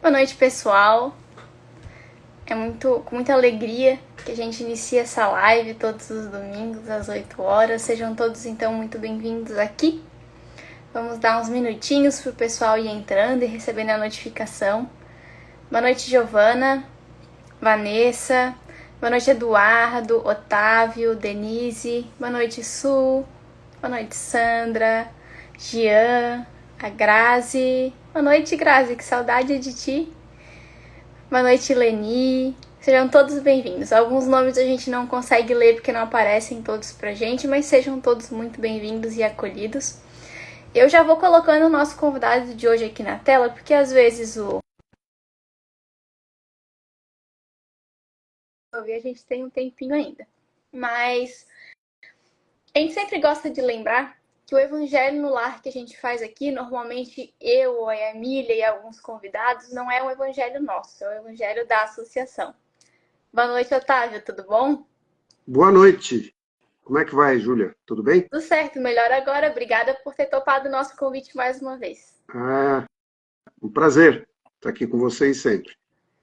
Boa noite, pessoal. Com muita alegria que a gente inicia essa live todos os domingos às 8 horas. Sejam todos, então, muito bem-vindos aqui. Vamos dar uns minutinhos para o pessoal ir entrando e recebendo a notificação. Boa noite, Giovana, Vanessa. Boa noite, Eduardo, Otávio, Denise. Boa noite, Su. Boa noite, Sandra, Jean, a Grazi. Boa noite, Grazi, que saudade de ti. Boa noite, Leni. Sejam todos bem-vindos. Alguns nomes a gente não consegue ler porque não aparecem todos pra gente, mas sejam todos muito bem-vindos e acolhidos. Eu já vou colocando o nosso convidado de hoje aqui na tela, porque às vezes a gente tem um tempinho ainda. Mas a gente sempre gosta de lembrar que o Evangelho no Lar que a gente faz aqui, normalmente eu, a Emília e alguns convidados, não é um Evangelho nosso, é o Evangelho da associação. Boa noite, Otávio, tudo bom? Boa noite. Como é que vai, Júlia? Tudo bem? Tudo certo, melhor agora. Obrigada por ter topado o nosso convite mais uma vez. Um prazer estar aqui com vocês sempre.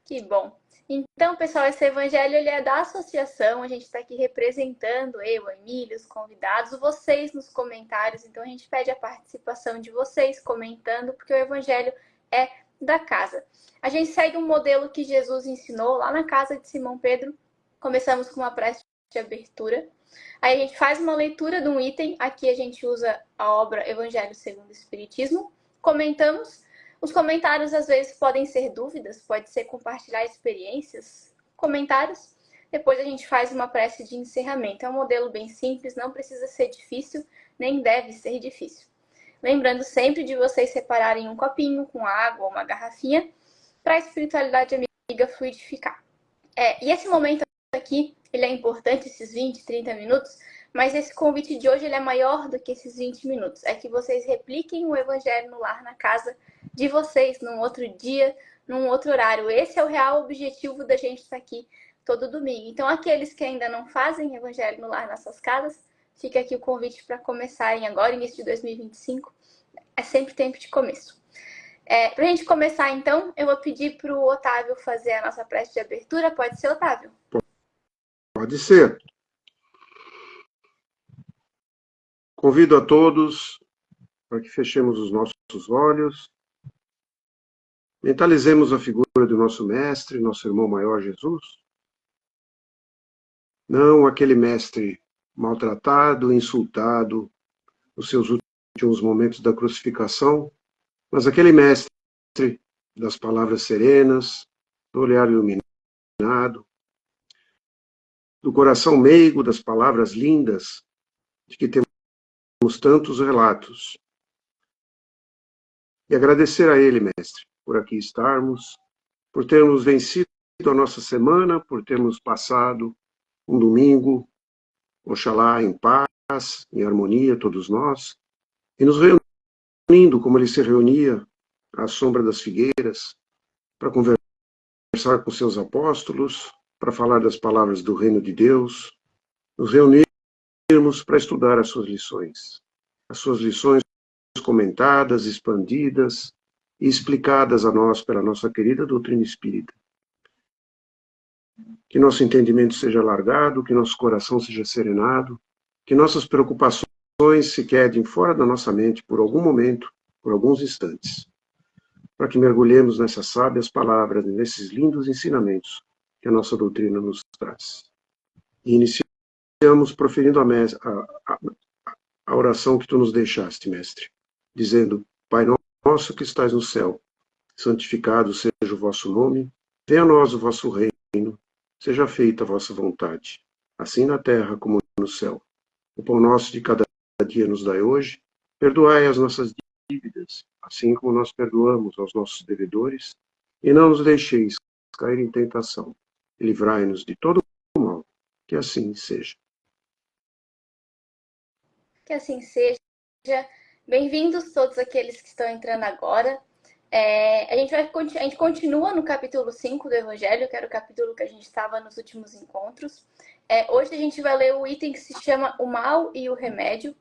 Que bom. Então, pessoal, esse evangelho ele é da associação. A gente está aqui representando eu, a Emília, os convidados, vocês nos comentários. Então, a gente pede a participação de vocês comentando, porque o evangelho é da casa. A gente segue um modelo que Jesus ensinou lá na casa de Simão Pedro. Começamos com uma prece de abertura. Aí a gente faz uma leitura de um item. Aqui a gente usa a obra Evangelho segundo o Espiritismo. Comentamos. Os comentários às vezes podem ser dúvidas, pode ser compartilhar experiências, comentários. Depois a gente faz uma prece de encerramento. É um modelo bem simples, não precisa ser difícil, nem deve ser difícil. Lembrando sempre de vocês separarem um copinho com água ou uma garrafinha para a espiritualidade amiga fluidificar. E esse momento aqui, ele é importante, esses 20, 30 minutos, mas esse convite de hoje ele é maior do que esses 20 minutos. É que vocês repliquem o Evangelho no Lar na casa de vocês, num outro dia, num outro horário. Esse é o real objetivo da gente estar aqui todo domingo. Então, aqueles que ainda não fazem Evangelho no Lar nas suas casas, fica aqui o convite para começarem agora, início de 2025. É sempre tempo de começo. Para a gente começar, então, eu vou pedir para o Otávio fazer a nossa prece de abertura. Pode ser, Otávio? Pode ser. Convido a todos para que fechemos os nossos olhos, mentalizemos a figura do nosso mestre, nosso irmão maior Jesus. Não aquele mestre maltratado, insultado nos seus últimos momentos da crucificação, mas aquele mestre das palavras serenas, do olhar iluminado, do coração meigo, das palavras lindas, de que temos tantos relatos. E agradecer a Ele, Mestre, por aqui estarmos, por termos vencido a nossa semana, por termos passado um domingo, oxalá em paz, em harmonia, todos nós, e nos reunindo como Ele se reunia à sombra das figueiras, para conversar com seus apóstolos, para falar das palavras do reino de Deus, nos reunirmos para estudar as suas lições comentadas, expandidas e explicadas a nós pela nossa querida doutrina espírita. Que nosso entendimento seja alargado, que nosso coração seja serenado, que nossas preocupações se quedem fora da nossa mente por algum momento, por alguns instantes, para que mergulhemos nessas sábias palavras, nesses lindos ensinamentos que a nossa doutrina nos traz. E iniciamos proferindo a oração que tu nos deixaste, Mestre, dizendo: Pai nosso que estais no céu, santificado seja o vosso nome, venha a nós o vosso reino, seja feita a vossa vontade, assim na terra como no céu. O pão nosso de cada dia nos dai hoje, perdoai as nossas dívidas, assim como nós perdoamos aos nossos devedores, e não nos deixeis cair em tentação, e livrai-nos de todo o mal, que assim seja. Que assim seja. Bem-vindos todos aqueles que estão entrando agora. A gente continua no capítulo 5 do Evangelho, que era o capítulo que a gente estava nos últimos encontros. Hoje a gente vai ler o item que se chama O Mal e o Remédio.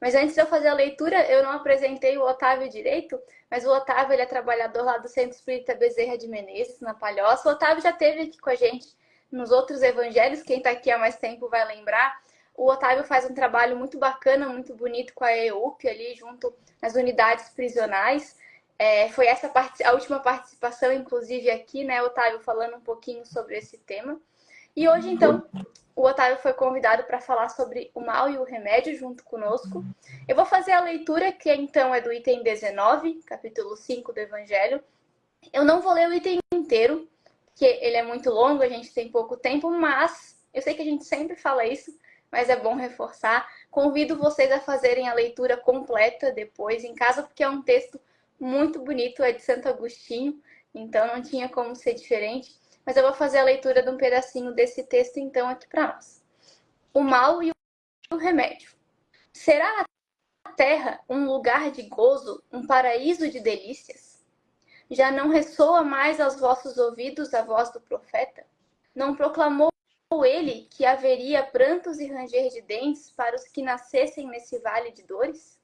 Mas antes de eu fazer a leitura, eu não apresentei o Otávio direito, mas o Otávio, ele é trabalhador lá do Centro Espírita Bezerra de Menezes, na Palhoça. O Otávio já esteve aqui com a gente nos outros evangelhos, quem está aqui há mais tempo vai lembrar. O Otávio faz um trabalho muito bacana, muito bonito com a EUP ali, junto nas unidades prisionais. Foi essa a última participação, inclusive, aqui, né, Otávio, falando um pouquinho sobre esse tema. E hoje, então, o Otávio foi convidado para falar sobre o mal e o remédio junto conosco. Eu vou fazer a leitura, que então é do item 19, capítulo 5 do Evangelho. Eu não vou ler o item inteiro, porque ele é muito longo, a gente tem pouco tempo, mas eu sei que a gente sempre fala isso, mas é bom reforçar. Convido vocês a fazerem a leitura completa depois em casa, porque é um texto muito bonito, é de Santo Agostinho, então não tinha como ser diferente. Mas eu vou fazer a leitura de um pedacinho desse texto, então, aqui para nós. O mal e o remédio. Será a terra um lugar de gozo, um paraíso de delícias? Já não ressoa mais aos vossos ouvidos a voz do profeta? Não proclamou ele que haveria prantos e ranger de dentes para os que nascessem nesse vale de dores?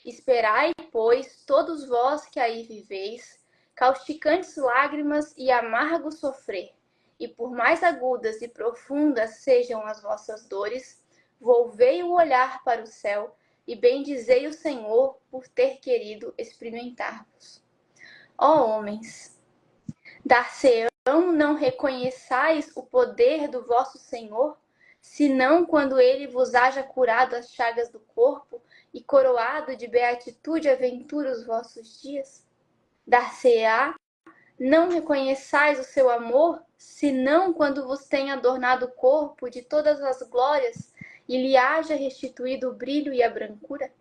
Esperai, pois, todos vós que aí viveis, causticantes lágrimas e amargo sofrer, e por mais agudas e profundas sejam as vossas dores, volvei o olhar para o céu e bendizei o Senhor por ter querido experimentar-vos. Ó homens, dar-se-ão não reconheçais o poder do vosso Senhor, senão quando ele vos haja curado as chagas do corpo e coroado de beatitude aventura os vossos dias? Dar-se-á não reconheçais o seu amor, senão quando vos tenha adornado o corpo de todas as glórias e lhe haja restituído o brilho e a brancura?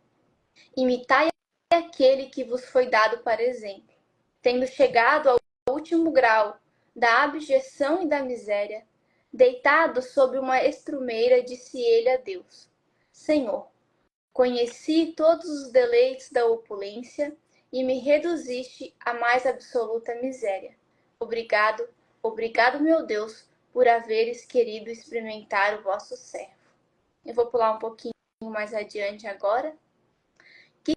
Imitai aquele que vos foi dado para exemplo, tendo chegado ao último grau da abjeção e da miséria, deitado sobre uma estrumeira, disse ele a Deus: Senhor, conheci todos os deleites da opulência e me reduziste à mais absoluta miséria. Obrigado, obrigado, meu Deus, por haveres querido experimentar o vosso servo. Eu vou pular um pouquinho mais adiante agora. Que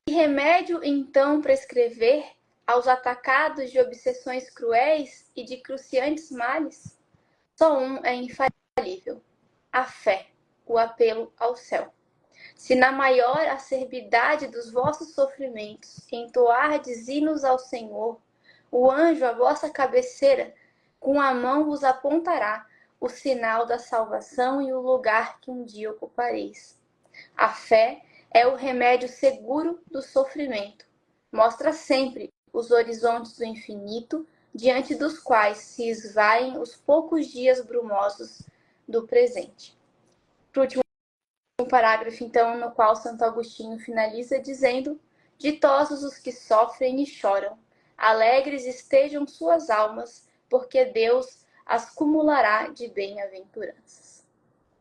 remédio, então, prescrever aos atacados de obsessões cruéis e de cruciantes males? Só um é infalível: a fé, o apelo ao céu. Se na maior acerbidade dos vossos sofrimentos entoardes hinos ao Senhor, o anjo à vossa cabeceira com a mão vos apontará o sinal da salvação e o lugar que um dia ocupareis. A fé é o remédio seguro do sofrimento. Mostra sempre os horizontes do infinito, diante dos quais se esvaem os poucos dias brumosos do presente. Por último, um parágrafo, então, no qual Santo Agostinho finaliza dizendo: ditosos os que sofrem e choram, alegres estejam suas almas, porque Deus as cumulará de bem-aventuranças.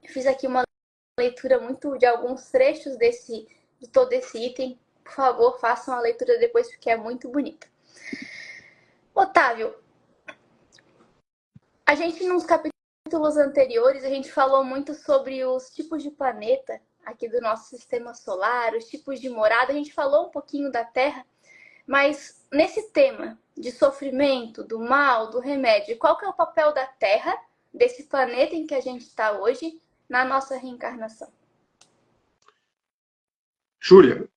Fiz aqui uma leitura muito de alguns trechos de todo esse item. Por favor, façam a leitura depois, porque é muito bonita. Otávio, a gente nos capítulos anteriores, a gente falou muito sobre os tipos de planeta aqui do nosso sistema solar, os tipos de morada, a gente falou um pouquinho da Terra, mas nesse tema de sofrimento, do mal, do remédio, qual que é o papel da Terra, desse planeta em que a gente está hoje, na nossa reencarnação? Júlia,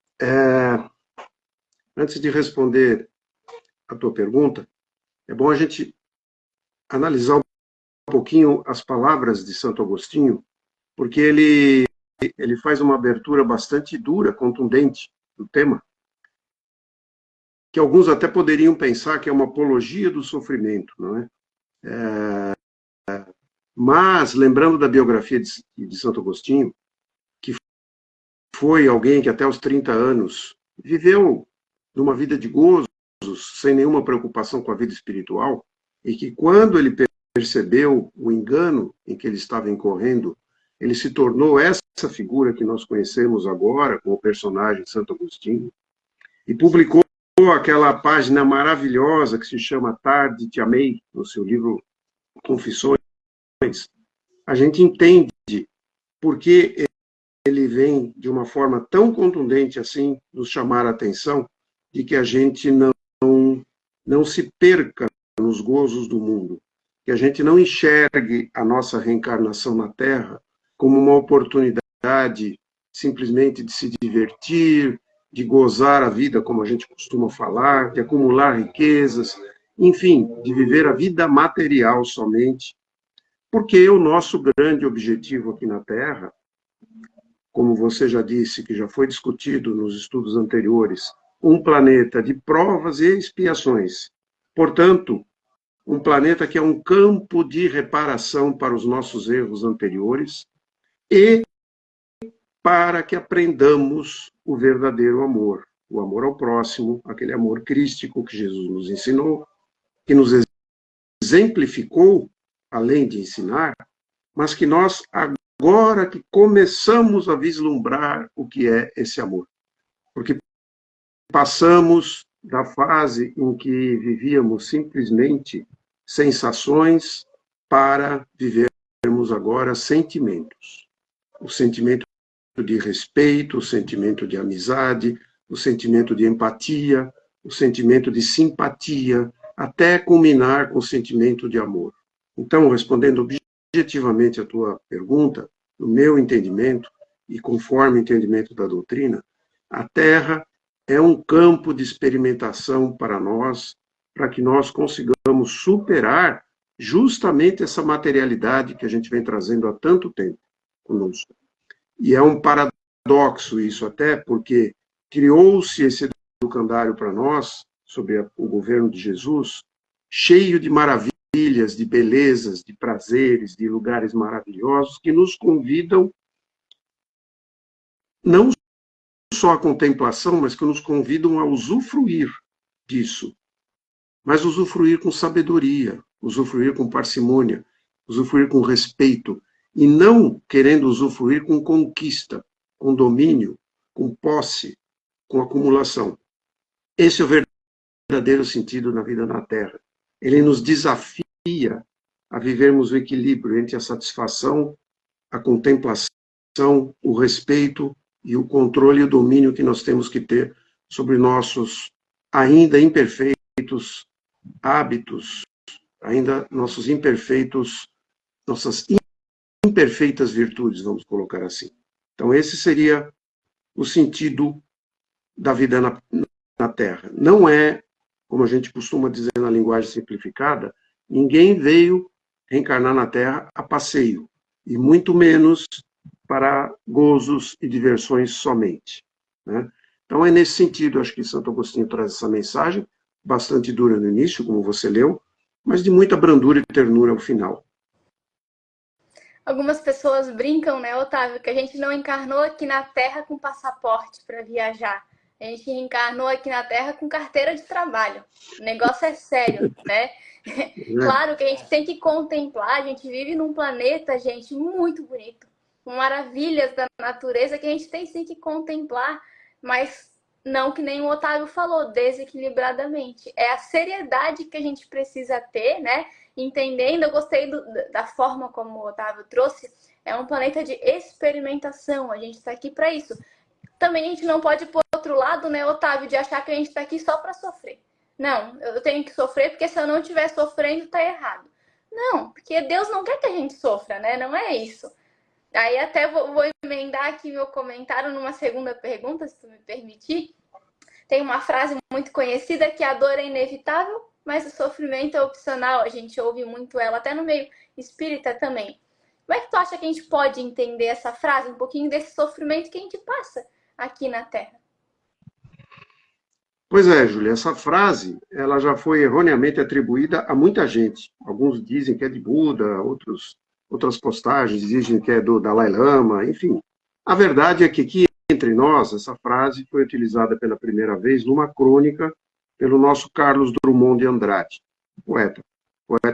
antes de responder a tua pergunta, é bom a gente analisar um pouquinho as palavras de Santo Agostinho, porque ele faz uma abertura bastante dura, contundente do tema, que alguns até poderiam pensar que é uma apologia do sofrimento, não é? Mas, lembrando da biografia de Santo Agostinho, que foi alguém que até os 30 anos viveu numa vida de gozos, sem nenhuma preocupação com a vida espiritual, e que quando ele percebeu o engano em que ele estava incorrendo, ele se tornou essa figura que nós conhecemos agora, como personagem Santo Agostinho, e publicou aquela página maravilhosa que se chama Tarde Te Amei, no seu livro Confissões. A gente entende porque ele vem de uma forma tão contundente assim, nos chamar a atenção de que a gente não se perca nos gozos do mundo, que a gente não enxergue a nossa reencarnação na Terra como uma oportunidade simplesmente de se divertir, de gozar a vida, como a gente costuma falar, de acumular riquezas, enfim, de viver a vida material somente, porque o nosso grande objetivo aqui na Terra, como você já disse, que já foi discutido nos estudos anteriores, um planeta de provas e expiações. Portanto, um planeta que é um campo de reparação para os nossos erros anteriores e para que aprendamos o verdadeiro amor, o amor ao próximo, aquele amor crístico que Jesus nos ensinou, que nos exemplificou, além de ensinar, mas que nós, agora que começamos a vislumbrar o que é esse amor. Porque passamos da fase em que vivíamos simplesmente sensações para vivermos agora sentimentos. O sentimento de respeito, o sentimento de amizade, o sentimento de empatia, o sentimento de simpatia, até culminar com o sentimento de amor. Então, respondendo objetivamente a tua pergunta, no meu entendimento, e conforme o entendimento da doutrina, a Terra é um campo de experimentação para nós, para que nós consigamos superar justamente essa materialidade que a gente vem trazendo há tanto tempo conosco. E é um paradoxo isso até, porque criou-se esse educandário para nós, sob o governo de Jesus, cheio de maravilhas, de belezas, de prazeres, de lugares maravilhosos, que nos convidam não só à contemplação, mas que nos convidam a usufruir disso. Mas usufruir com sabedoria, usufruir com parcimônia, usufruir com respeito, e não querendo usufruir com conquista, com domínio, com posse, com acumulação. Esse é o verdadeiro sentido na vida na Terra. Ele nos desafia a vivermos o equilíbrio entre a satisfação, a contemplação, o respeito e o controle e o domínio que nós temos que ter sobre nossos ainda imperfeitos hábitos, ainda nossos imperfeitos, nossas imperfeitas virtudes, vamos colocar assim. Então, esse seria o sentido da vida na Terra. Não é, como a gente costuma dizer na linguagem simplificada, ninguém veio reencarnar na Terra a passeio, e muito menos para gozos e diversões somente, né? Então, é nesse sentido, acho que Santo Agostinho traz essa mensagem, bastante dura no início, como você leu, mas de muita brandura e ternura ao final. Algumas pessoas brincam, né, Otávio, que a gente não encarnou aqui na Terra com passaporte para viajar. A gente encarnou aqui na Terra com carteira de trabalho. O negócio é sério, né? Claro que a gente tem que contemplar, a gente vive num planeta, gente, muito bonito, com maravilhas da natureza que a gente tem sim que contemplar, mas não que nem o Otávio falou, desequilibradamente. É a seriedade que a gente precisa ter, né? Entendendo, eu gostei da forma como o Otávio trouxe, é um planeta de experimentação, a gente está aqui para isso. Também a gente não pode ir por outro lado, né, Otávio, de achar que a gente está aqui só para sofrer. Não, eu tenho que sofrer porque se eu não estiver sofrendo, tá errado. Não, porque Deus não quer que a gente sofra, né? Não é isso. Aí até vou emendar aqui meu comentário numa segunda pergunta, se tu me permitir. Tem uma frase muito conhecida que a dor é inevitável, mas o sofrimento é opcional. A gente ouve muito ela, até no meio espírita também. Como é que tu acha que a gente pode entender essa frase, um pouquinho desse sofrimento que a gente passa aqui na Terra? Pois é, Júlia, essa frase ela já foi erroneamente atribuída a muita gente. Alguns dizem que é de Buda, outras postagens dizem que é do Dalai Lama, enfim. A verdade é que aqui entre nós, essa frase foi utilizada pela primeira vez numa crônica pelo nosso Carlos Drummond de Andrade, poeta,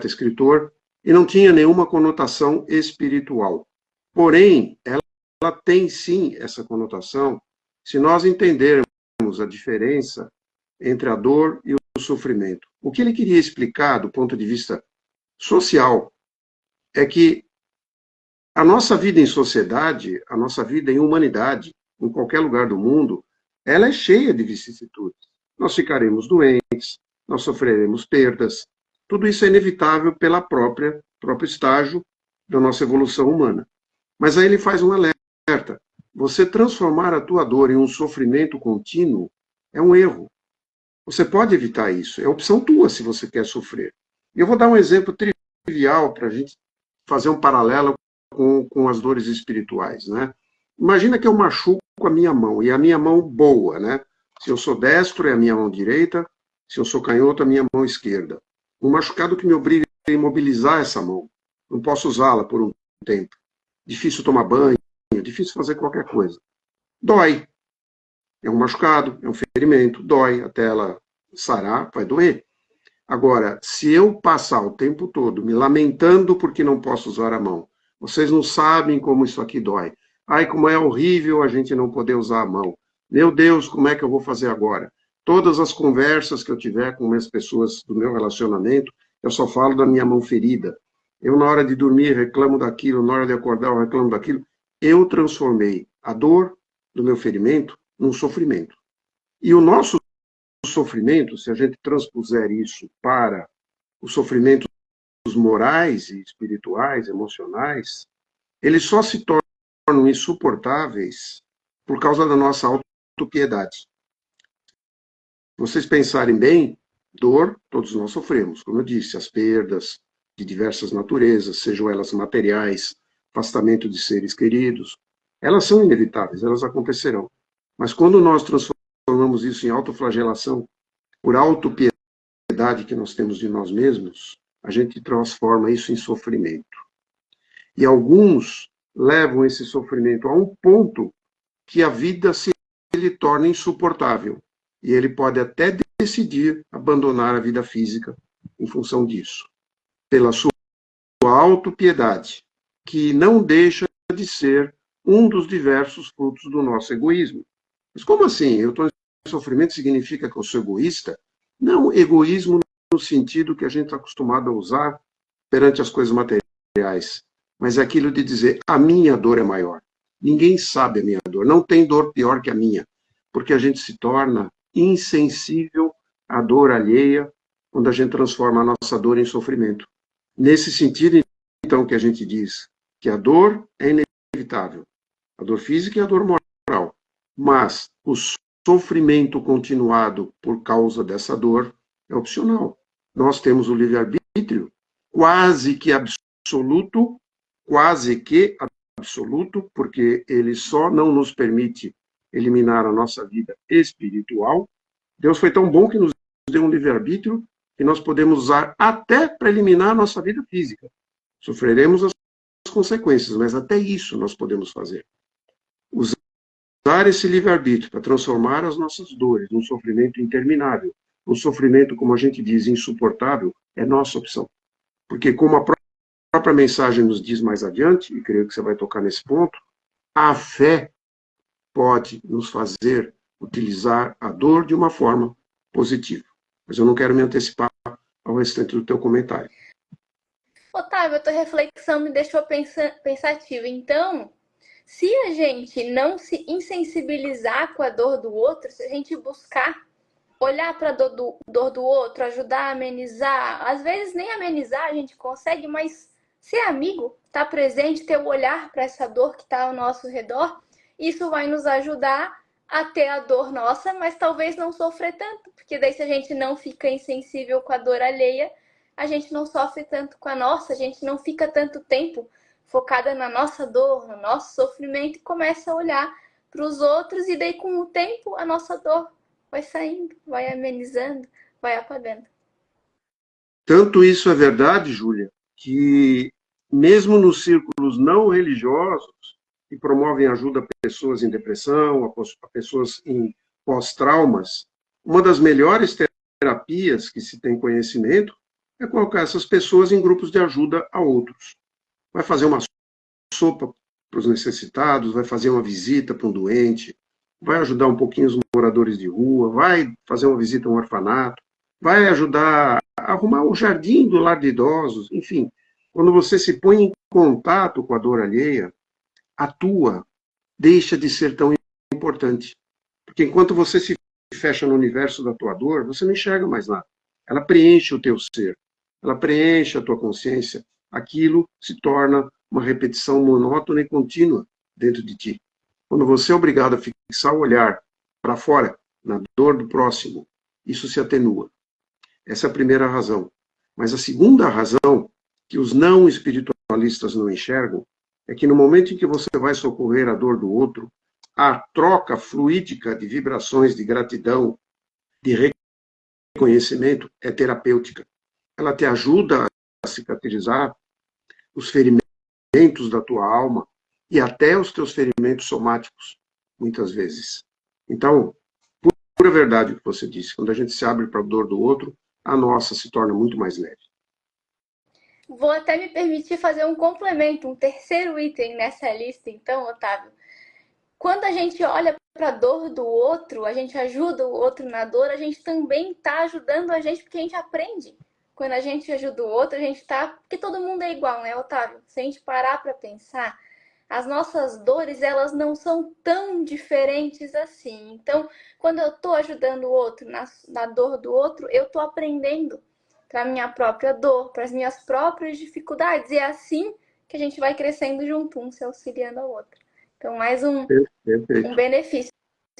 escritor, e não tinha nenhuma conotação espiritual. Porém, ela tem sim essa conotação se nós entendermos a diferença entre a dor e o sofrimento. O que ele queria explicar, do ponto de vista social, é que A nossa vida em sociedade, a nossa vida em humanidade, em qualquer lugar do mundo, ela é cheia de vicissitudes. Nós ficaremos doentes, nós sofreremos perdas. Tudo isso é inevitável pela próprio estágio da nossa evolução humana. Mas aí ele faz um alerta. Você transformar a tua dor em um sofrimento contínuo é um erro. Você pode evitar isso. É opção tua se você quer sofrer. E eu vou dar um exemplo trivial para a gente fazer um paralelo com as dores espirituais, né? Imagina que eu machuco a minha mão, e a minha mão boa, né? Se eu sou destro, é a minha mão direita, se eu sou canhoto, é a minha mão esquerda. Um machucado que me obriga a imobilizar essa mão. Não posso usá-la por um tempo. Difícil tomar banho, difícil fazer qualquer coisa. Dói. É um machucado, é um ferimento, dói até ela sarar, vai doer. Agora, se eu passar o tempo todo me lamentando porque não posso usar a mão, vocês não sabem como isso aqui dói. Ai, como é horrível a gente não poder usar a mão. Meu Deus, como é que eu vou fazer agora? Todas as conversas que eu tiver com as pessoas do meu relacionamento, eu só falo da minha mão ferida. Eu, na hora de dormir, reclamo daquilo, na hora de acordar, eu reclamo daquilo. Eu transformei a dor do meu ferimento num sofrimento. E o nosso sofrimento, se a gente transpuser isso para os sofrimentos morais e espirituais, emocionais, eles só se tornam insuportáveis por causa da nossa autopiedade. Vocês pensarem bem, dor, todos nós sofremos, como eu disse, as perdas de diversas naturezas, sejam elas materiais, afastamento de seres queridos, elas são inevitáveis, elas acontecerão. Mas quando nós transformamos isso em autoflagelação, por autopiedade que nós temos de nós mesmos, a gente transforma isso em sofrimento. E alguns levam esse sofrimento a um ponto que a vida se lhe torna insuportável. E ele pode até decidir abandonar a vida física em função disso. Pela sua autopiedade, que não deixa de ser um dos diversos frutos do nosso egoísmo. Mas como assim? Eu estou em sofrimento significa que eu sou egoísta? Não, egoísmo no sentido que a gente está acostumado a usar perante as coisas materiais. Mas é aquilo de dizer, a minha dor é maior. Ninguém sabe a minha dor. Não tem dor pior que a minha. Porque a gente se torna insensível à dor alheia quando a gente transforma a nossa dor em sofrimento. Nesse sentido, então, que a gente diz que a dor é inevitável. A dor física e a dor moral. Mas o sofrimento continuado por causa dessa dor é opcional. Nós temos o livre-arbítrio quase que absoluto, porque ele só não nos permite eliminar a nossa vida espiritual. Deus foi tão bom que nos deu um livre-arbítrio que nós podemos usar até para eliminar a nossa vida física. Sofreremos as consequências, mas até isso nós podemos fazer. Usar esse livre-arbítrio para transformar as nossas dores num sofrimento interminável, um sofrimento, como a gente diz, insuportável, é nossa opção. Porque como a própria mensagem nos diz mais adiante, e creio que você vai tocar nesse ponto, a fé pode nos fazer utilizar a dor de uma forma positiva. Mas eu não quero me antecipar ao restante do teu comentário. Otávio, a tua reflexão me deixou pensativa. Então, se a gente não se insensibilizar com a dor do outro, se a gente buscar olhar para a dor do outro, ajudar a amenizar, às vezes nem amenizar a gente consegue, mas ser amigo, estar presente, ter o olhar para essa dor que está ao nosso redor, isso vai nos ajudar a ter a dor nossa, mas talvez não sofrer tanto, porque daí se a gente não fica insensível com a dor alheia, a gente não sofre tanto com a nossa, a gente não fica tanto tempo focada na nossa dor, no nosso sofrimento e começa a olhar para os outros e daí com o tempo a nossa dor vai saindo, vai amenizando, vai apagando. Tanto isso é verdade, Júlia, que mesmo nos círculos não religiosos, que promovem ajuda a pessoas em depressão, a pessoas em pós-traumas, uma das melhores terapias que se tem conhecimento é colocar essas pessoas em grupos de ajuda a outros. Vai fazer uma sopa para os necessitados, vai fazer uma visita para um doente, vai ajudar um pouquinho os moradores de rua, vai fazer uma visita a um orfanato, vai ajudar a arrumar o jardim do lar de idosos, enfim, Quando você se põe em contato com a dor alheia, a tua deixa de ser tão importante. Porque enquanto você se fecha no universo da tua dor, você não enxerga mais nada. Ela preenche o teu ser, ela preenche a tua consciência. Aquilo se torna uma repetição monótona e contínua dentro de ti. Quando você é obrigado a fixar o olhar para fora, na dor do próximo, isso se atenua. Essa é a primeira razão. Mas a segunda razão, que os não espiritualistas não enxergam, é que no momento em que você vai socorrer a dor do outro, a troca fluídica de vibrações de gratidão, de reconhecimento, é terapêutica. Ela te ajuda a cicatrizar os ferimentos da tua alma e até os teus ferimentos somáticos, muitas vezes. Então, pura verdade o que você disse, quando a gente se abre para a dor do outro, a nossa se torna muito mais leve. Vou até me permitir fazer um complemento, um terceiro item nessa lista, então, Otávio. Quando a gente olha para a dor do outro, a gente ajuda o outro na dor, a gente também está ajudando a gente porque a gente aprende. Quando a gente ajuda o outro, a gente está... Porque todo mundo é igual, né, Otávio? Se a gente parar para pensar, as nossas dores, elas não são tão diferentes assim. Então, quando eu estou ajudando o outro na dor do outro, eu estou aprendendo para a minha própria dor, para as minhas próprias dificuldades. E é assim que a gente vai crescendo junto, um se auxiliando ao outro. Então, mais um benefício.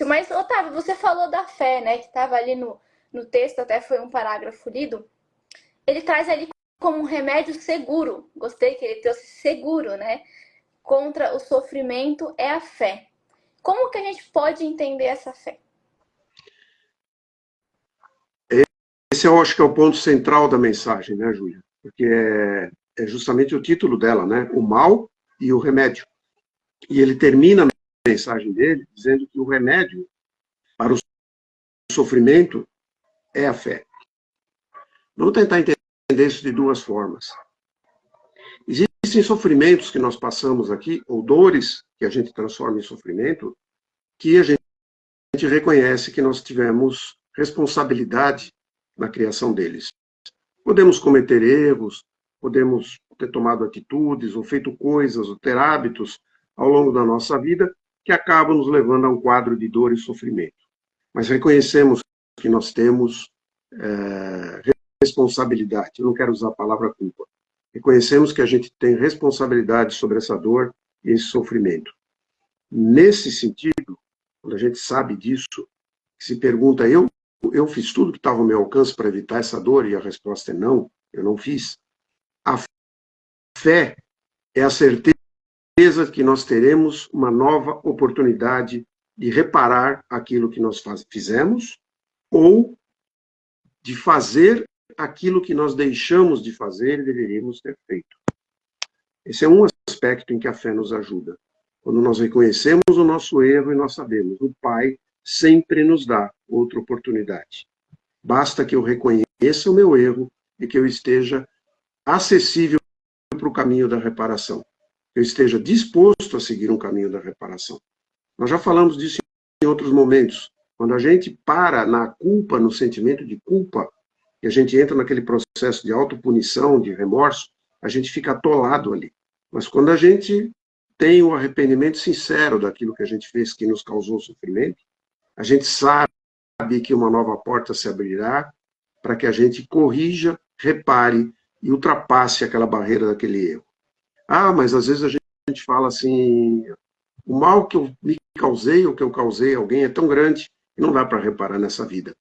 Mas, Otávio, você falou da fé, né? Que estava ali no texto, até foi um parágrafo lido. Ele traz ali como um remédio seguro. Gostei que ele trouxe seguro, né? Contra o sofrimento é a fé. Como que a gente pode entender essa fé? Esse eu acho que é o ponto central da mensagem, né, Júlia? Porque é justamente o título dela, né? O mal e o remédio. E ele termina a mensagem dele dizendo que o remédio para o sofrimento é a fé. Vamos tentar entender isso de duas formas. Existem sofrimentos que nós passamos aqui, ou dores que a gente transforma em sofrimento, que a gente reconhece que nós tivemos responsabilidade na criação deles. Podemos cometer erros, podemos ter tomado atitudes, ou feito coisas, ou ter hábitos ao longo da nossa vida que acabam nos levando a um quadro de dor e sofrimento. Mas reconhecemos que nós temos responsabilidade. Eu não quero usar a palavra culpa. Reconhecemos que a gente tem responsabilidade sobre essa dor e esse sofrimento. Nesse sentido, quando a gente sabe disso, se pergunta, eu fiz tudo que estava ao meu alcance para evitar essa dor? E a resposta é não, eu não fiz. A fé é a certeza que nós teremos uma nova oportunidade de reparar aquilo que nós fizemos ou de fazer aquilo que nós deixamos de fazer e deveríamos ter feito. Esse é um aspecto em que a fé nos ajuda. Quando nós reconhecemos o nosso erro e nós sabemos, o Pai sempre nos dá outra oportunidade. Basta que eu reconheça o meu erro e que eu esteja acessível para o caminho da reparação. Que eu esteja disposto a seguir um caminho da reparação. Nós já falamos disso em outros momentos. Quando a gente para na culpa, no sentimento de culpa, e a gente entra naquele processo de autopunição, de remorso, a gente fica atolado ali. Mas quando a gente tem o arrependimento sincero daquilo que a gente fez que nos causou sofrimento, a gente sabe que uma nova porta se abrirá para que a gente corrija, repare e ultrapasse aquela barreira daquele erro. Ah, mas às vezes a gente fala assim, o mal que eu me causei ou que eu causei a alguém é tão grande que não dá para reparar nessa vida.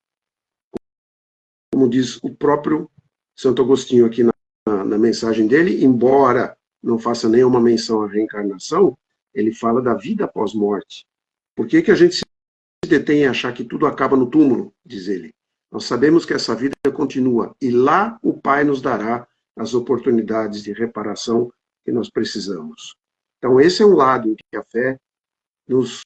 Como diz o próprio Santo Agostinho aqui na mensagem dele, embora não faça nenhuma menção à reencarnação, ele fala da vida após morte. Por que a gente se detém em achar que tudo acaba no túmulo, diz ele? Nós sabemos que essa vida continua, e lá o Pai nos dará as oportunidades de reparação que nós precisamos. Então esse é um lado em que a fé nos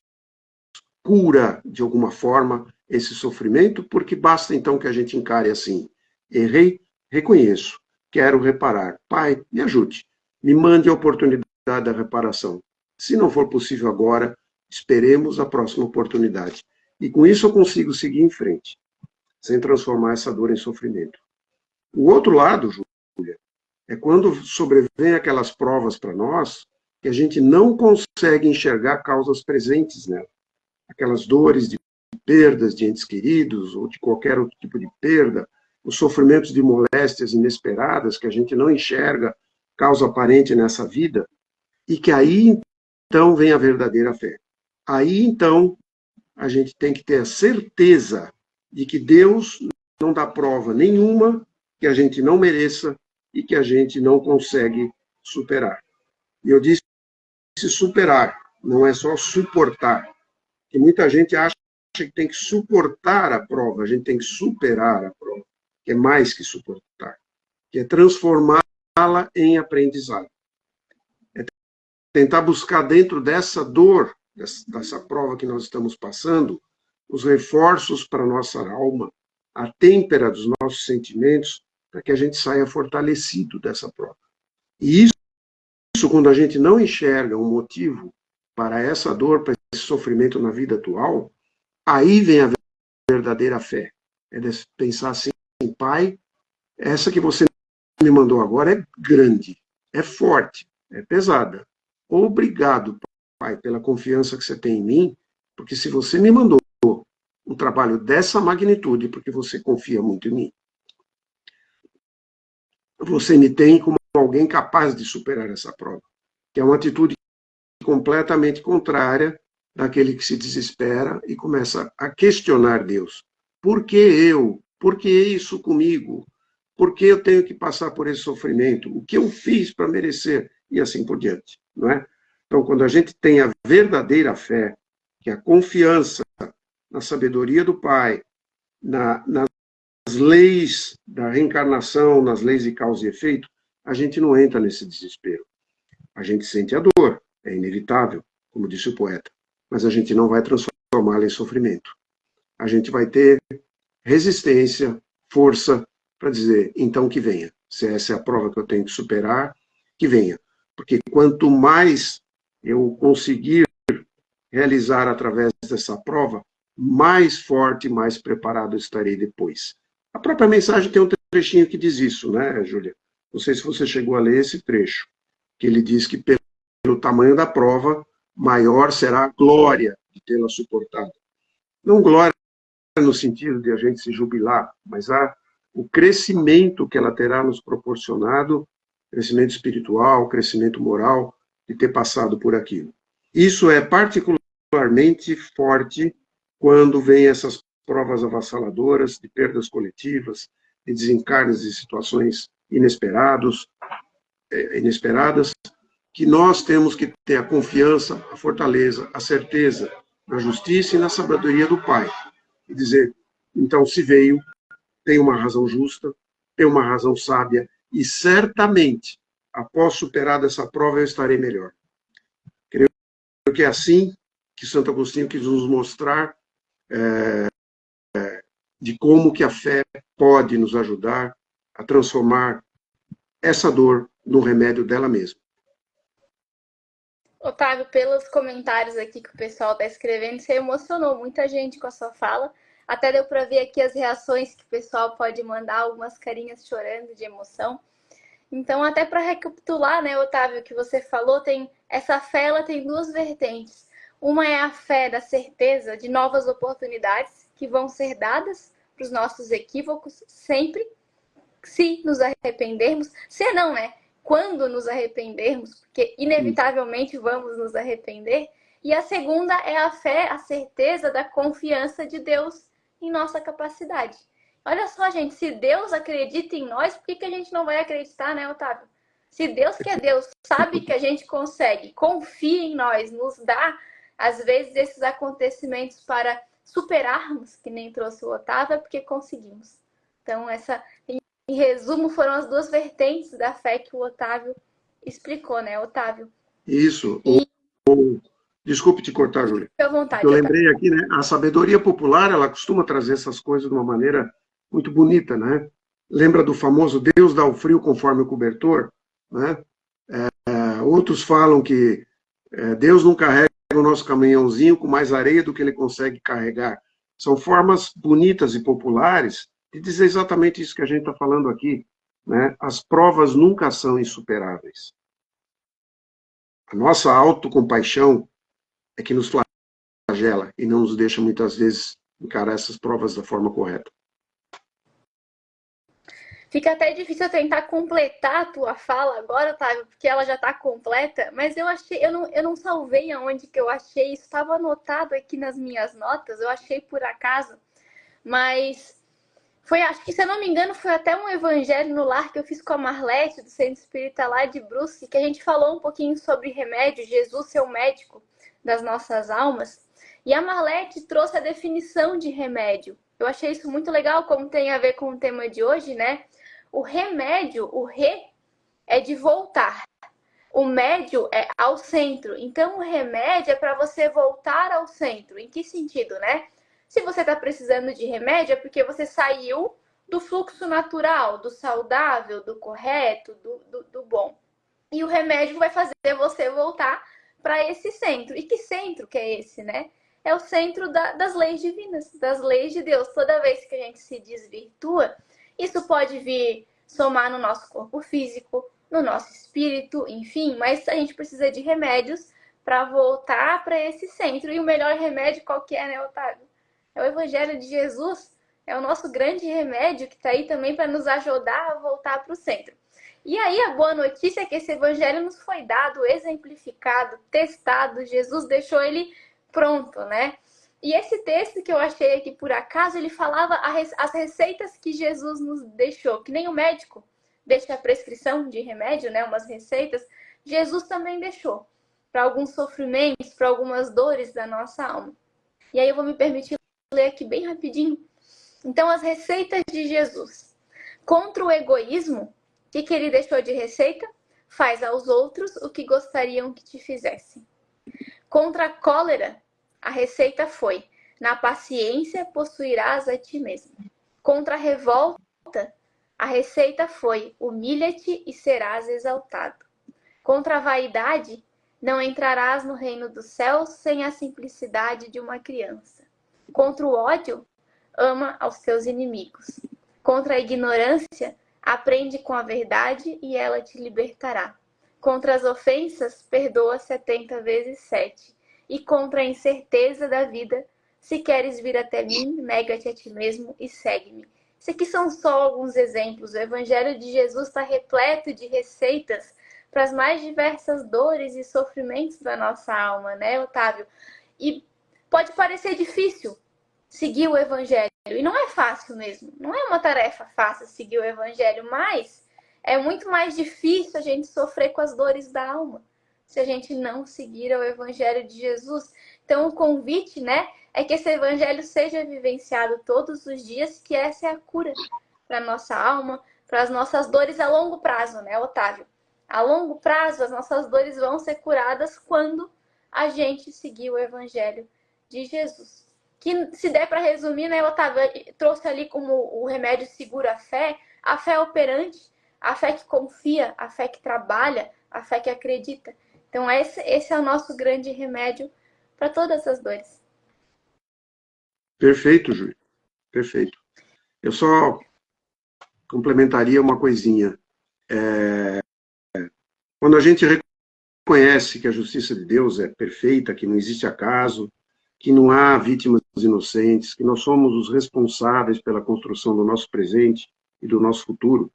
cura, de alguma forma, esse sofrimento, porque basta então que a gente encare assim, errei, reconheço, quero reparar. Pai, me ajude, me mande a oportunidade da reparação. Se não for possível agora, esperemos a próxima oportunidade. E com isso eu consigo seguir em frente, sem transformar essa dor em sofrimento. O outro lado, Júlia, É quando sobrevêm aquelas provas para nós que a gente não consegue enxergar causas presentes nela. Aquelas dores de perdas de entes queridos ou de qualquer outro tipo de perda, os sofrimentos de moléstias inesperadas que a gente não enxerga causa aparente nessa vida, e que aí então vem a verdadeira fé. Aí então a gente tem que ter a certeza de que Deus não dá prova nenhuma que a gente não mereça e que a gente não consegue superar. E eu disse superar, não é só suportar. Que muita gente acha que tem que suportar a prova, a gente tem que superar a prova, que é mais que suportar, que é transformá-la em aprendizado. É tentar buscar dentro dessa dor, dessa prova que nós estamos passando, os reforços para a nossa alma, a têmpera dos nossos sentimentos, para que a gente saia fortalecido dessa prova. E isso, quando a gente não enxerga um motivo para essa dor, para esse sofrimento na vida atual, aí vem a verdadeira fé. É pensar assim, Pai, essa que você me mandou agora é grande, é forte, é pesada. Obrigado, Pai, pela confiança que você tem em mim, porque se você me mandou um trabalho dessa magnitude, porque você confia muito em mim, você me tem como alguém capaz de superar essa prova, que é uma atitude completamente contrária daquele que se desespera e começa a questionar Deus. Por que eu? Por que isso comigo? Por que eu tenho que passar por esse sofrimento? O que eu fiz para merecer? E assim por diante, não é? Então, quando a gente tem a verdadeira fé, que é a confiança na sabedoria do Pai, nas leis da reencarnação, nas leis de causa e efeito, a gente não entra nesse desespero. A gente sente a dor, é inevitável, como disse o poeta, mas a gente não vai transformá-la em sofrimento. A gente vai ter resistência, força para dizer, então que venha. Se essa é a prova que eu tenho que superar, que venha. Porque quanto mais eu conseguir realizar através dessa prova, mais forte, mais preparado estarei depois. A própria mensagem tem um trechinho que diz isso, né, Júlia? Não sei se você chegou a ler esse trecho, que ele diz que pelo tamanho da prova, maior será a glória de tê-la suportado. Não glória no sentido de a gente se jubilar, mas o crescimento que ela terá nos proporcionado, crescimento espiritual, crescimento moral, de ter passado por aquilo. Isso é particularmente forte quando vem essas provas avassaladoras de perdas coletivas, de desencarnes de situações inesperadas, que nós temos que ter a confiança, a fortaleza, a certeza na justiça e na sabedoria do Pai. E dizer, então, se veio, tem uma razão justa, tem uma razão sábia, e certamente, após superar essa prova, eu estarei melhor. Creio que é assim que Santo Agostinho quis nos mostrar de como que a fé pode nos ajudar a transformar essa dor num remédio dela mesma. Otávio, pelos comentários aqui que o pessoal está escrevendo, você emocionou muita gente com a sua fala. Até deu para ver aqui as reações que o pessoal pode mandar, algumas carinhas chorando de emoção. Então, até para recapitular, né, Otávio, que você falou, essa fé ela tem duas vertentes. Uma é a fé da certeza de novas oportunidades que vão ser dadas para os nossos equívocos sempre, se nos arrependermos. Se não, né? Quando nos arrependermos, porque inevitavelmente vamos nos arrepender. E a segunda é a fé, a certeza da confiança de Deus em nossa capacidade. Olha só, gente, se Deus acredita em nós, por que a gente não vai acreditar, né, Otávio? Se Deus que é Deus, sabe que a gente consegue, confia em nós, nos dá, às vezes, esses acontecimentos para superarmos, que nem trouxe o Otávio, é porque conseguimos. Então, em resumo, foram as duas vertentes da fé que o Otávio explicou, né, Otávio? Isso. Desculpe te cortar, Júlia. Fique à vontade. Eu lembrei aqui, né? A sabedoria popular, ela costuma trazer essas coisas de uma maneira muito bonita, né? Lembra do famoso Deus dá o frio conforme o cobertor, né? Outros falam que Deus não carrega o nosso caminhãozinho com mais areia do que ele consegue carregar. São formas bonitas e populares de dizer exatamente isso que a gente está falando aqui. né, as provas nunca são insuperáveis. A nossa autocompaixão é que nos flagela e não nos deixa, muitas vezes, encarar essas provas da forma correta. Fica até difícil eu tentar completar a tua fala agora, Otávio, porque ela já está completa, mas eu não salvei aonde que eu achei, isso estava anotado aqui nas minhas notas, eu achei por acaso, mas foi, acho que se eu não me engano, foi até um evangelho no lar que eu fiz com a Marlete, do Centro Espírita lá de Brusque, que a gente falou um pouquinho sobre remédio, Jesus ser o médico das nossas almas, e a Marlete trouxe a definição de remédio. Eu achei isso muito legal, como tem a ver com o tema de hoje, né? O remédio, o re, é de voltar. O médio é ao centro. Então, o remédio é para você voltar ao centro. Em que sentido, né? Se você está precisando de remédio, é porque você saiu do fluxo natural, do saudável, do correto, do bom. E o remédio vai fazer você voltar para esse centro. E que centro que é esse, né? É o centro das leis divinas, das leis de Deus. Toda vez que a gente se desvirtua, isso pode vir somar no nosso corpo físico, no nosso espírito, enfim, mas a gente precisa de remédios para voltar para esse centro. E o melhor remédio qual que é, né, Otávio? É o Evangelho de Jesus, é o nosso grande remédio que está aí também para nos ajudar a voltar para o centro. E aí a boa notícia é que esse Evangelho nos foi dado, exemplificado, testado, Jesus deixou ele pronto, né? E esse texto que eu achei aqui por acaso, ele falava as receitas que Jesus nos deixou, que nem o médico deixa a prescrição de remédio, né, umas receitas, Jesus também deixou para alguns sofrimentos, para algumas dores da nossa alma. E aí eu vou me permitir ler aqui bem rapidinho. Então, as receitas de Jesus. Contra o egoísmo, o que ele deixou de receita? Faz aos outros o que gostariam que te fizessem. Contra a cólera, a receita foi: na paciência possuirás a ti mesmo. Contra a revolta, a receita foi: humilha-te e serás exaltado. Contra a vaidade, não entrarás no reino dos céus sem a simplicidade de uma criança. Contra o ódio, ama aos teus inimigos. Contra a ignorância, aprende com a verdade e ela te libertará. Contra as ofensas, perdoa 70 vezes 7. E contra a incerteza da vida, se queres vir até mim, nega-te a ti mesmo e segue-me. Isso aqui são só alguns exemplos. O Evangelho de Jesus está repleto de receitas para as mais diversas dores e sofrimentos da nossa alma, né, Otávio? E pode parecer difícil seguir o Evangelho, e não é fácil mesmo, não é uma tarefa fácil seguir o Evangelho, mas é muito mais difícil a gente sofrer com as dores da alma se a gente não seguir o Evangelho de Jesus. Então o convite, né, é que esse Evangelho seja vivenciado todos os dias, que essa é a cura para a nossa alma, para as nossas dores a longo prazo, né, Otávio? A longo prazo, as nossas dores vão ser curadas quando a gente seguir o Evangelho de Jesus. Que, se der para resumir, né, Otávio, trouxe ali como o remédio segura a fé operante, a fé que confia, a fé que trabalha, a fé que acredita. Então, esse é o nosso grande remédio para todas as dores. Perfeito, Júlio. Perfeito. Eu só complementaria uma coisinha. Quando a gente reconhece que a justiça de Deus é perfeita, que não existe acaso, que não há vítimas inocentes, que nós somos os responsáveis pela construção do nosso presente e do nosso futuro,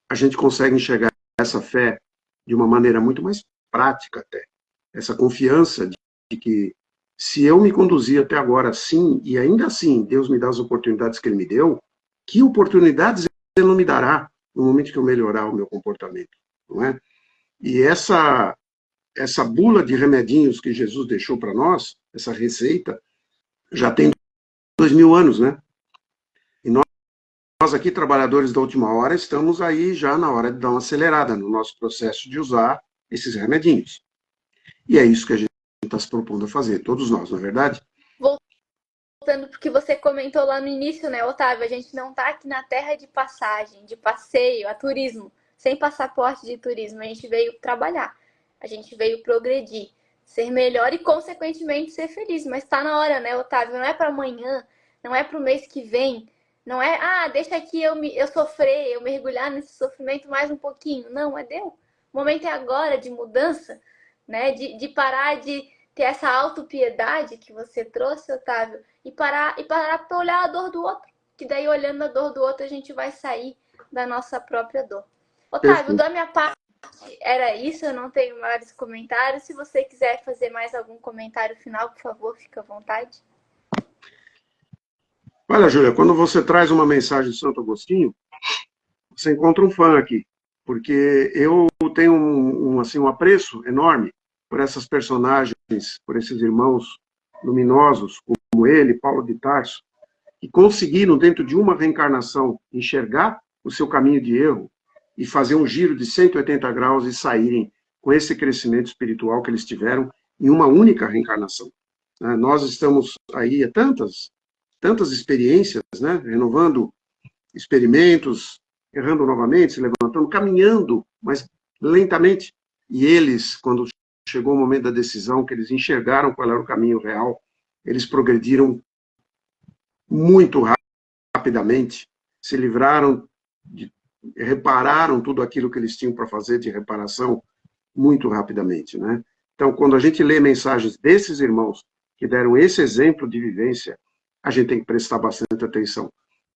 a gente consegue enxergar essa fé de uma maneira muito mais prática até. Essa confiança de que se eu me conduzir até agora assim, e ainda assim Deus me dá as oportunidades que Ele me deu, que oportunidades Ele não me dará no momento que eu melhorar o meu comportamento, não é? E essa bula de remedinhos que Jesus deixou para nós, essa receita, já tem 2000 anos, né? E nós aqui, trabalhadores da última hora, estamos aí já na hora de dar uma acelerada no nosso processo de usar esses remedinhos. E é isso que a gente está se propondo a fazer, todos nós, não é verdade? Voltando porque você comentou lá no início, né, Otávio? A gente não está aqui na terra de passagem, de passeio, a turismo, sem passaporte de turismo. A gente veio trabalhar, a gente veio progredir, ser melhor e, consequentemente, ser feliz. Mas está na hora, né, Otávio? Não é para amanhã, não é para o mês que vem, Não é, ah, deixa aqui eu sofrer, eu mergulhar nesse sofrimento mais um pouquinho. Não, deu. O momento é agora de mudança, né? De parar de ter essa autopiedade que você trouxe, Otávio, e parar para olhar a dor do outro. Que daí, olhando a dor do outro, a gente vai sair da nossa própria dor. Otávio, da minha parte, era isso. Eu não tenho mais comentários. Se você quiser fazer mais algum comentário final, por favor, fica à vontade. Olha, Júlia, quando você traz uma mensagem de Santo Agostinho, você encontra um fã aqui, porque eu tenho assim, um apreço enorme por essas personagens, por esses irmãos luminosos, como ele, Paulo de Tarso, que conseguiram, dentro de uma reencarnação, enxergar o seu caminho de erro e fazer um giro de 180 graus e saírem com esse crescimento espiritual que eles tiveram em uma única reencarnação. Nós estamos aí há tantas experiências, né? Renovando experimentos, errando novamente, se levantando, caminhando, mas lentamente. E eles, quando chegou o momento da decisão, que eles enxergaram qual era o caminho real, eles progrediram muito rapidamente, se livraram, repararam tudo aquilo que eles tinham para fazer de reparação muito rapidamente, né? Então, quando a gente lê mensagens desses irmãos que deram esse exemplo de vivência, a gente tem que prestar bastante atenção.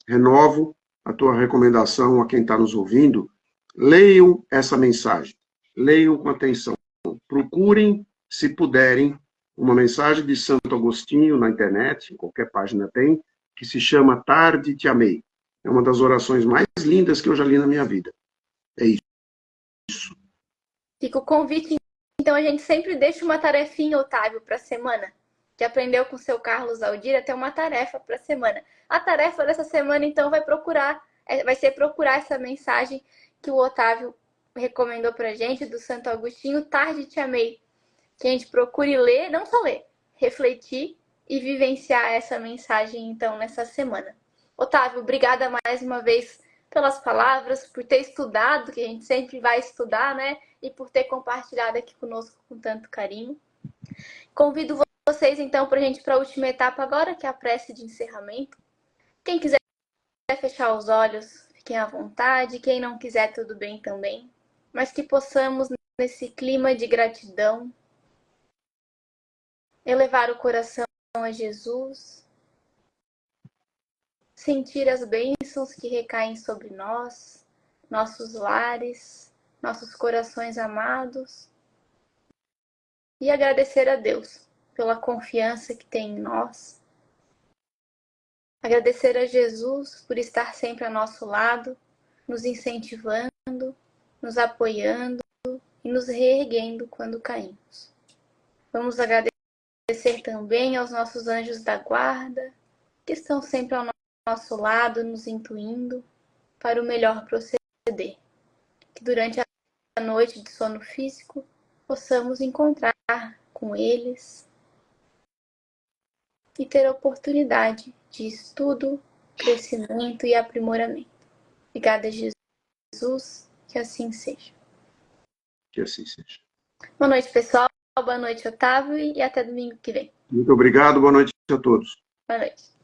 Renovo a tua recomendação a quem está nos ouvindo, leiam essa mensagem, leiam com atenção, procurem, se puderem, uma mensagem de Santo Agostinho na internet, em qualquer página tem, que se chama Tarde Te Amei. É uma das orações mais lindas que eu já li na minha vida. É isso. Fica o convite, então a gente sempre deixa uma tarefinha, Otávio, para a semana. Que aprendeu com o seu Carlos Aldir até uma tarefa para a semana. A tarefa dessa semana, então, vai ser procurar essa mensagem que o Otávio recomendou para a gente, do Santo Agostinho, Tarde Te Amei. Que a gente procure ler, não só ler, refletir e vivenciar essa mensagem, então, nessa semana. Otávio, obrigada mais uma vez pelas palavras, por ter estudado, que a gente sempre vai estudar, né? E por ter compartilhado aqui conosco com tanto carinho. Convido vocês, então, para a gente para a última etapa agora, que é a prece de encerramento. Quem quiser fechar os olhos, fiquem à vontade. Quem não quiser, tudo bem também. Mas que possamos, nesse clima de gratidão, elevar o coração a Jesus, sentir as bênçãos que recaem sobre nós, nossos lares, nossos corações amados, e agradecer a Deus pela confiança que tem em nós. Agradecer a Jesus por estar sempre ao nosso lado, nos incentivando, nos apoiando e nos reerguendo quando caímos. Vamos agradecer também aos nossos anjos da guarda, que estão sempre ao nosso lado, nos intuindo para o melhor proceder. Que durante a noite de sono físico possamos encontrar com eles e ter a oportunidade de estudo, crescimento e aprimoramento. Obrigada, Jesus, que assim seja. Que assim seja. Boa noite, pessoal. Boa noite, Otávio, e até domingo que vem. Muito obrigado, boa noite a todos. Boa noite.